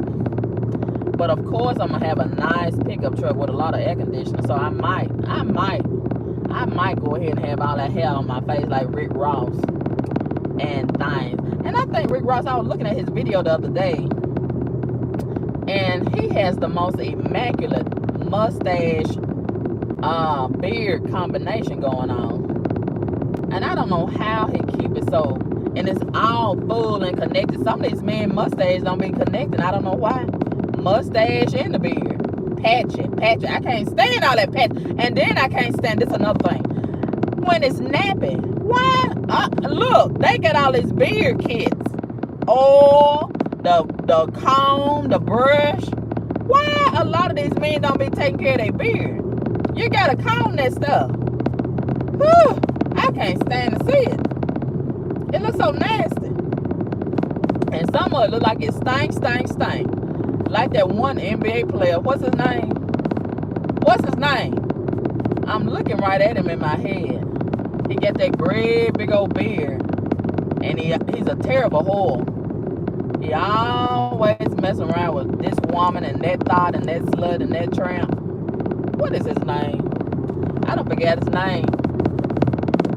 But, of course, I'm going to have a nice pickup truck with a lot of air conditioning. So I might go ahead and have all that hair on my face like Rick Ross and things. And I think Rick Ross, I was looking at his video the other day, and he has the most immaculate mustache beard combination going on. And I don't know how he keep it so, and it's all full and connected. Some of these men mustaches don't be connected. I don't know why. Mustache and the beard. Patchy. I can't stand all that patch. And then I can't stand this another thing. When it's nappy, why? Look, they got all these beard kits. Oil, the comb, the brush. Why a lot of these men don't be taking care of their beard? You gotta comb that stuff. Whew, I can't stand to see it. It looks so nasty. And some of it look like it stink. Like that one NBA player. What's his name? I'm looking right at him in my head. He got that great big old beard. And he's a terrible whore. He always messing around with this woman and that thought and that slut and that tramp. What is his name? I don't forget his name.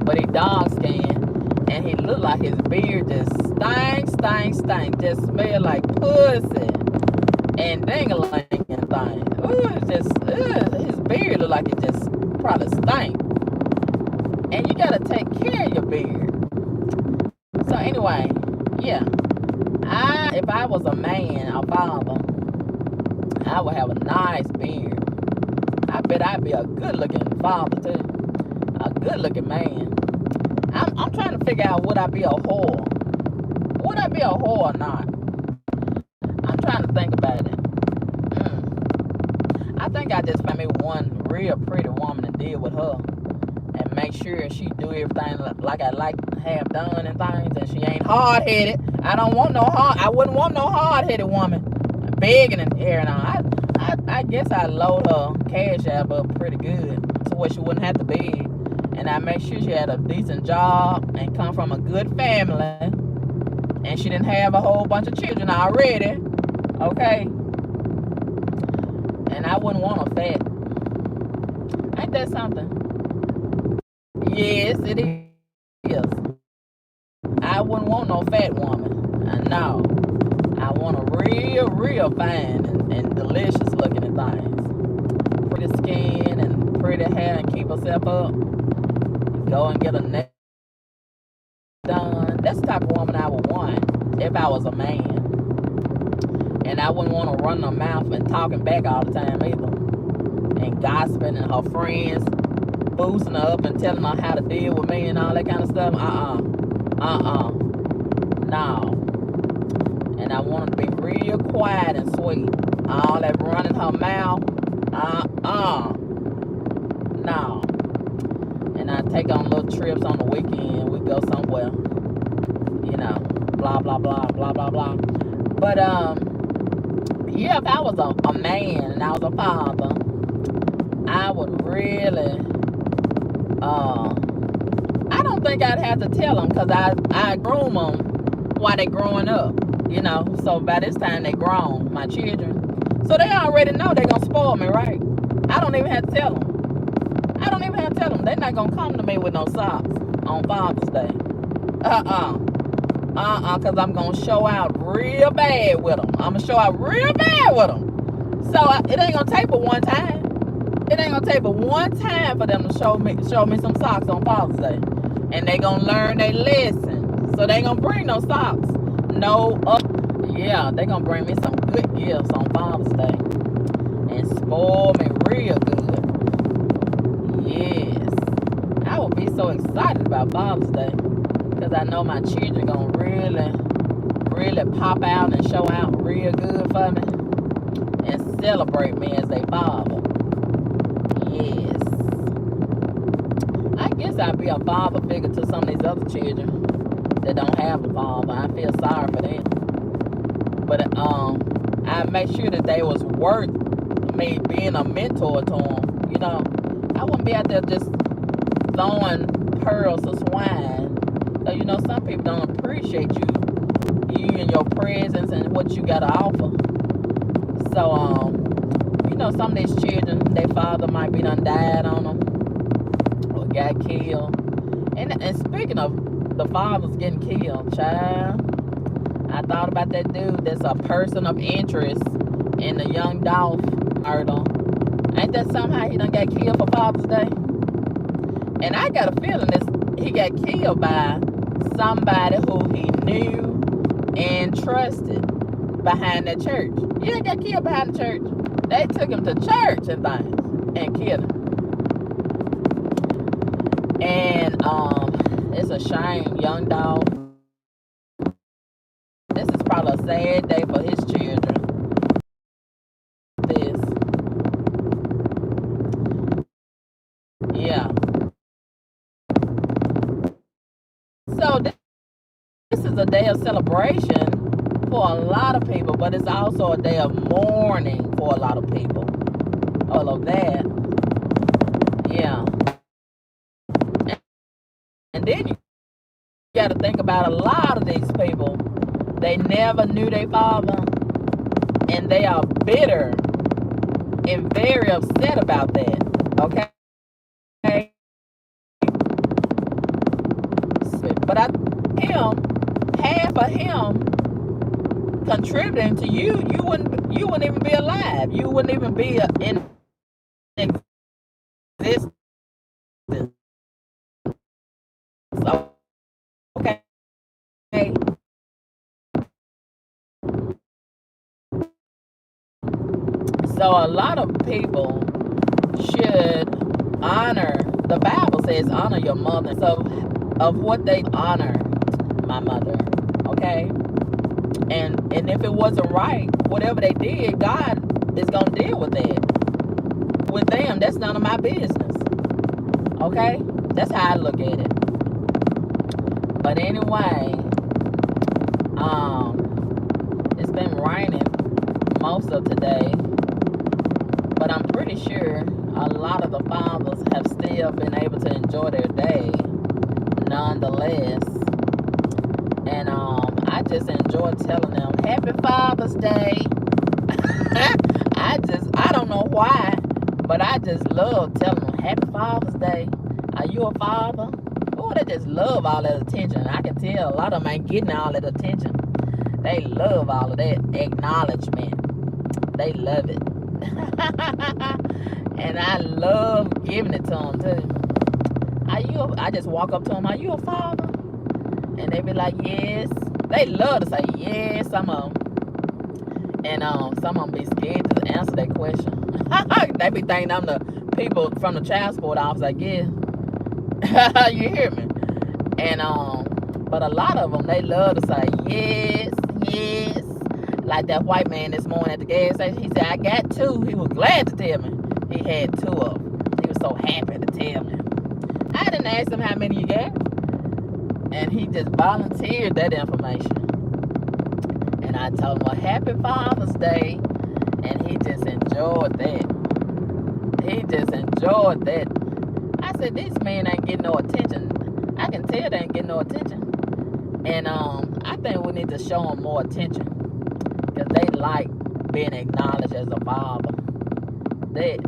But he dark skinned. And he looked like his beard just stink. Just smell like pussy. And ding-a-ling and thing. Ooh, it's just, his beard look like it just probably stink. And you gotta take care of your beard. So anyway, yeah. If I was a man, a father, I would have a nice beard. I bet I'd be a good-looking father too, a good-looking man. I'm trying to figure out, would I be a whore? Would I be a whore or not? I'm trying to think about it. I think I just found me one real pretty woman and deal with her and make sure she do everything like I like to have done and things, and she ain't hard-headed. I wouldn't want no hard-headed woman begging and carrying on. I guess I load her cash app up pretty good to where she wouldn't have to beg. And I make sure she had a decent job and come from a good family, and she didn't have a whole bunch of children already. Okay? And I wouldn't want a fat. Ain't that something? Yes, it is. I wouldn't want no fat woman. No. I want a real fine and delicious looking and things. Pretty skin and pretty hair and keep herself up. Go and get a nail done. That's the type of woman I would want if I was a man. And I wouldn't want to run her mouth and talking back all the time either. And gossiping and her friends boosting her up and telling her how to deal with me and all that kind of stuff. No. And I want her to be real quiet and sweet. All that running her mouth. No. And I take on little trips on the weekend. We go somewhere. You know, blah, blah, blah, blah, blah, blah. But, yeah, if I was a man and I was a father, I would really, I don't think I'd have to tell them, because I groom them while they growing up, you know. So by this time they grown, my children. So they already know they're going to spoil me, right? I don't even have to tell them. They're not going to come to me with no socks on Father's Day. Because I'm going to show out real bad with them. So it ain't going to take but one time. It ain't going to take but one time for them to show me some socks on Father's Day. And they going to learn their lesson. So they ain't going to bring no socks. Yeah, they going to bring me some good gifts on Father's Day. And spoil me real good. Yes. I would be so excited about Father's Day. Because I know my children going to really pop out and show out real good for me. And celebrate me as their father. Yes. I guess I'd be a father figure to some of these other children that don't have a father. I feel sorry for them. But I make sure that they was worth me being a mentor to them. You know, I wouldn't be out there just throwing pearls to swine. So, you know, some people don't appreciate you and your presence and what you got to offer. So, you know, some of these children, their father might be done died on them or got killed. And speaking of the fathers getting killed, child, I thought about that dude that's a person of interest in the young Dolph murder. Ain't that somehow he done got killed for Father's Day? And I got a feeling he got killed by somebody who he knew and trusted behind that church. He didn't get killed behind the church. They took him to church and things and killed him. And it's a shame, young Dolph. This is probably a sad day for his children. This. Yeah. So this is a day of celebration for a lot of people, but it's also a day of mourning for a lot of people. All of that. Yeah. And then you got to think about a lot of these people. They never knew their father, and they are bitter and very upset about that. Okay? But half of him contributing to you, you wouldn't even be alive. You wouldn't even be in existence. So, okay. So a lot of people should honor. The Bible says honor your mother. So of what they honor my mother, okay? And if it wasn't right, whatever they did, God is gonna deal with that. With them, that's none of my business. Okay? That's how I look at it. But anyway, it's been raining most of today, but I'm pretty sure a lot of the fathers have still been able to enjoy their day nonetheless. And I just enjoy telling them Happy Father's Day. I don't know why, but I just love telling them Happy Father's Day. Are you a father? Oh, they just love all that attention. I can tell a lot of them ain't getting all that attention. They love all of that acknowledgement. They love it. And I love giving it to them too. I just walk up to them, are you a father? And they be like, yes. They love to say yes, some of them. And some of them be scared to answer that question. They be thinking I'm the people from the child support office, I guess. You hear me? And but a lot of them, they love to say yes, yes. Like that white man this morning at the gas station, he said, I got two. He was glad to tell me he had two of them. He was so happy to tell me. I didn't ask him how many you got. And he just volunteered that information. And I told him, well, Happy Father's Day. And he just enjoyed that. He just enjoyed that. I said, this man ain't getting no attention. I can tell they ain't getting no attention. And I think we need to show them more attention. Because they like being acknowledged as a father. They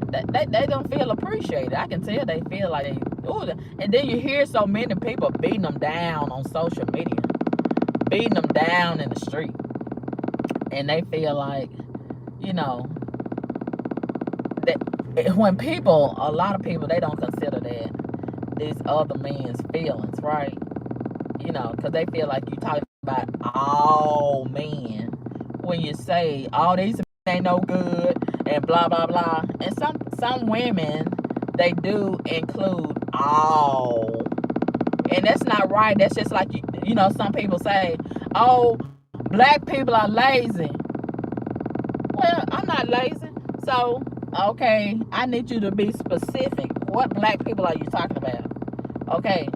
don't feel appreciated. I can tell they feel like they, ooh. And then you hear so many people beating them down on social media. Beating them down in the street. And they feel like, you know, that when people, a lot of people, they don't consider that these other men's feelings, right? You know, because they feel like you talking about all men when you say all these men ain't no good and blah blah blah. And some women, they do include all, and that's not right. That's just like you know, some people say, oh, black people are lazy. Well, I'm not lazy. So, okay, I need you to be specific. What black people are you talking about? Okay.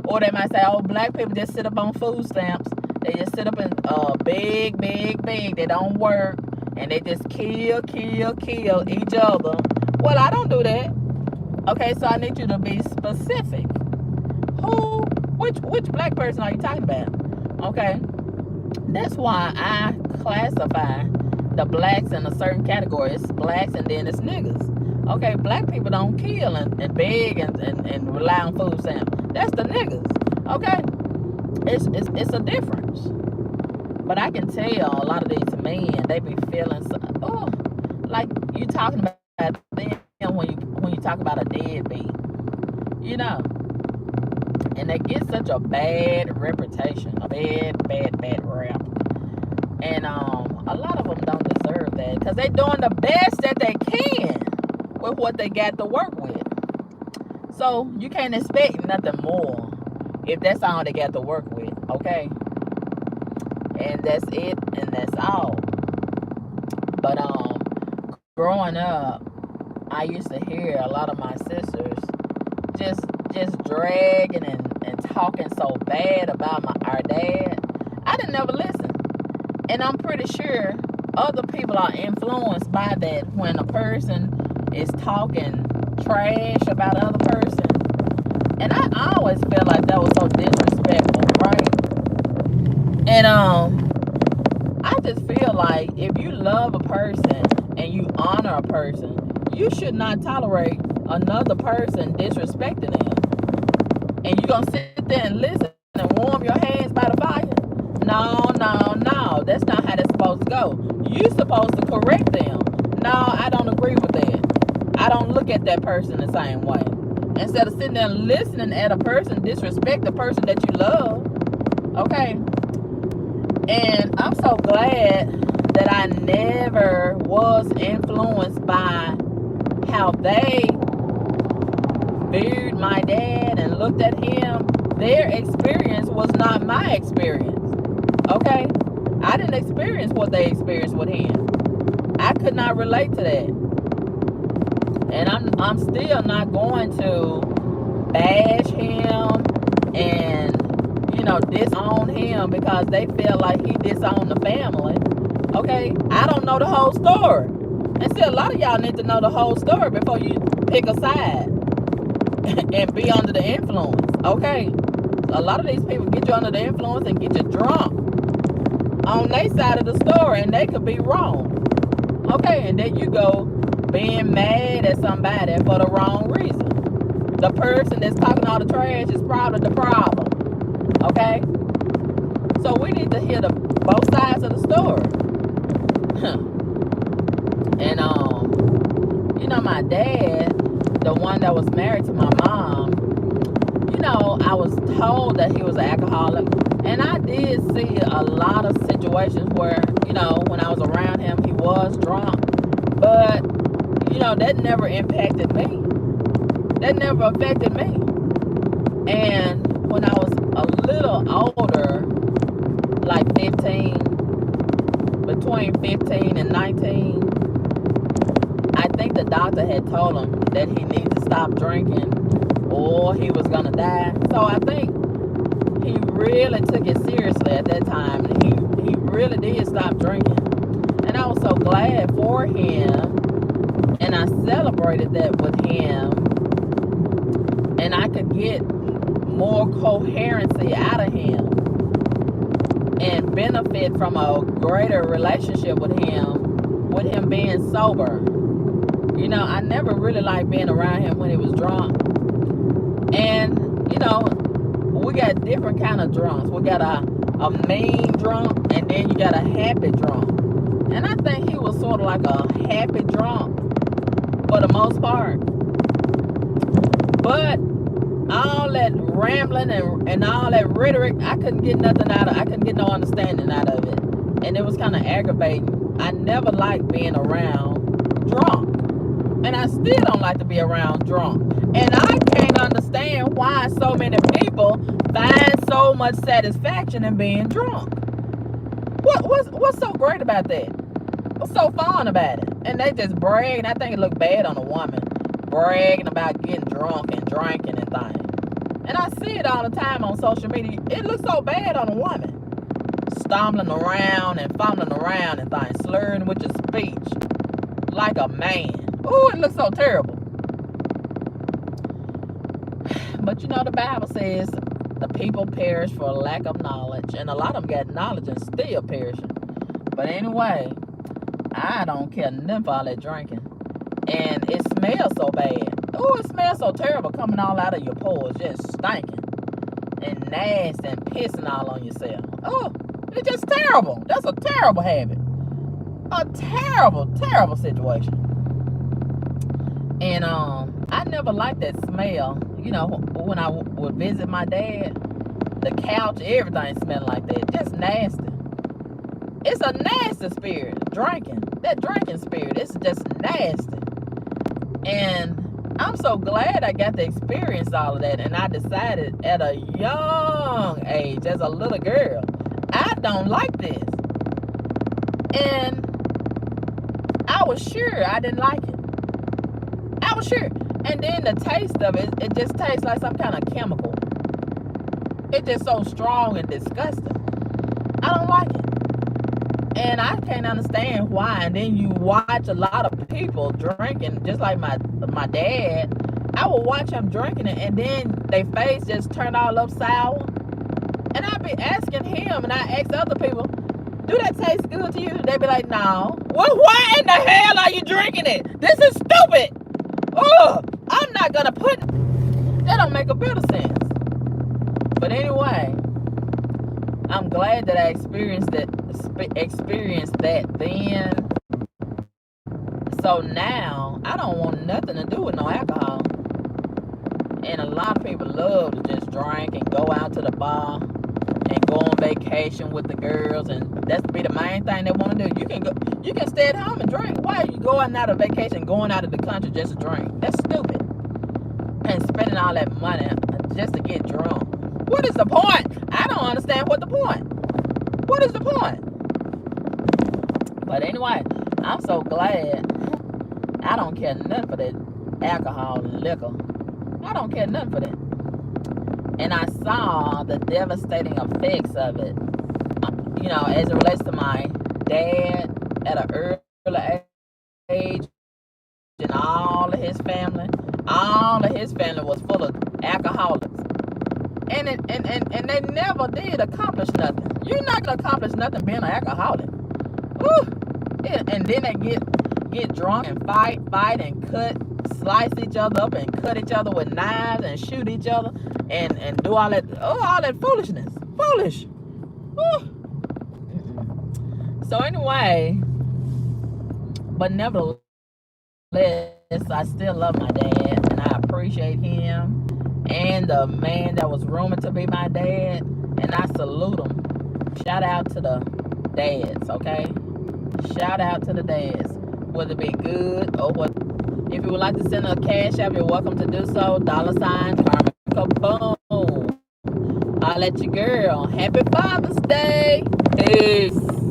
Or they might say, oh, black people just sit up on food stamps. They just sit up in big. They don't work. And they just kill each other. Well, I don't do that. Okay, so I need you to be specific. Which black person are you talking about? Okay. That's why I classify the blacks in a certain category. It's blacks and then it's niggas. Okay, black people don't kill and beg and rely on food stamps. That's the niggas. Okay? It's a difference. But I can tell a lot of these men, they be feeling so, oh, like you talking about them when you talk about a deadbeat. You know. And they get such a bad reputation, a bad rap. And a lot of them don't deserve that because they're doing the best that they can with what they got to work with. So you can't expect nothing more if that's all they got to work with, okay? And that's it, and that's all. But growing up, I used to hear a lot of my sisters just dragging and talking so bad about our dad. I didn't ever listen. And I'm pretty sure other people are influenced by that when a person is talking trash about another person. And I always felt like that was so disrespectful, right? And I just feel like if you love a person and you honor a person, you should not tolerate another person disrespecting them. And you're going to sit there and listen and warm your hands by the fire? No. That's not how that's supposed to go. You're supposed to correct them. No, I don't agree with that. I don't look at that person the same way. Instead of sitting there and listening at a person disrespect the person that you love. Okay? And I'm so glad that I never was influenced how they viewed my dad and looked at him, their experience was not my experience. Okay? I didn't experience what they experienced with him. I could not relate to that. And I'm still not going to bash him and disown him because they feel like he disowned the family. Okay? I don't know the whole story. And see, a lot of y'all need to know the whole story before you pick a side and be under the influence. Okay? A lot of these people get you under the influence and get you drunk on their side of the story, and they could be wrong. Okay, and then you go being mad at somebody for the wrong reason. The person that's talking all the trash is probably the problem. Okay? So we need to hear both sides of the story. And my dad, the one that was married to my mom, I was told that he was an alcoholic. And I did see a lot of situations where, when I was around him, he was drunk. But, that never impacted me. That never affected me. And when I was a little older, like 15, between 15 and 19, I think the doctor had told him that he needed to stop drinking or he was going to die. So I think he really took it seriously at that time. He really did stop drinking. And I was so glad for him. And I celebrated that with him. And I could get more coherency out of him and benefit from a greater relationship with him being sober. I never really liked being around him when he was drunk. And, we got different kind of drunks. We got a mean drunk, and then you got a happy drunk. And I think he was sort of like a happy drunk for the most part. But all that rambling and all that rhetoric, I couldn't get nothing out of it. I couldn't get no understanding out of it. And it was kind of aggravating. I never liked being around drunk. And I still don't like to be around drunk. And I can't understand why so many people find so much satisfaction in being drunk. What's so great about that? What's so fun about it? And they just brag, and I think it looked bad on a woman, bragging about getting drunk and drinking and things. And I see it all the time on social media. It looks so bad on a woman. Stumbling around and fumbling around and things, slurring with your speech like a man. Ooh, it looks so terrible. But the Bible says the people perish for a lack of knowledge. And a lot of them got knowledge and still perishing. But anyway, I don't care nothing for all that drinking. And it smells so bad. Ooh, it smells so terrible coming all out of your pores, just stinking. And nasty and pissing all on yourself. Oh, it's just terrible. That's a terrible habit. A terrible, terrible situation. And I never liked that smell. When I would visit my dad, the couch, everything smelled like that. Just nasty. It's a nasty spirit, drinking. That drinking spirit, it's just nasty. And I'm so glad I got to experience all of that. And I decided at a young age, as a little girl, I don't like this. And I was sure I didn't like it. I was sure. And then the taste of it, it just tastes like some kind of chemical. It's just so strong and disgusting. I don't like it. And I can't understand why. And then you watch a lot of people drinking, just like my dad. I would watch him drinking it, and then their face just turn all up sour. And I'd be asking him, and I ask other people, do that taste good to you? They'd be like, no. Well, why in the hell are you drinking it? This is stupid. Oh, I'm not going to put... That don't make a bit of sense. But anyway, I'm glad that I experienced that then. So now, I don't want nothing to do with no alcohol. And a lot of people love to just drink and go out to the bar and go on vacation with the girls, and that's be the main thing they want to do. You can stay at home and drink. Why are you going out of vacation, going out of the country just to drink? That's stupid. And spending all that money just to get drunk. What is the point? I don't understand what the point. What is the point? But anyway, I'm so glad. I don't care nothing for that alcohol and liquor. I don't care nothing for that. And I saw the devastating effects of it, as it relates to my dad at an early age, and all of his family. All of his family was full of alcoholics. And they never did accomplish nothing. You're not gonna accomplish nothing being an alcoholic. Woo. And then they get drunk and fight and slice each other up and cut each other with knives and shoot each other and do all that foolishness. Foolish. Woo. So anyway, but nevertheless, I still love my dad and I appreciate him and the man that was rumored to be my dad, and I salute him. Shout out to the dads, okay? Shout out to the dads, whether it be good or what. If you would like to send a cash app, you're welcome to do so. $ Carmen Kaboom. I'll let you girl. Happy Father's Day. Peace.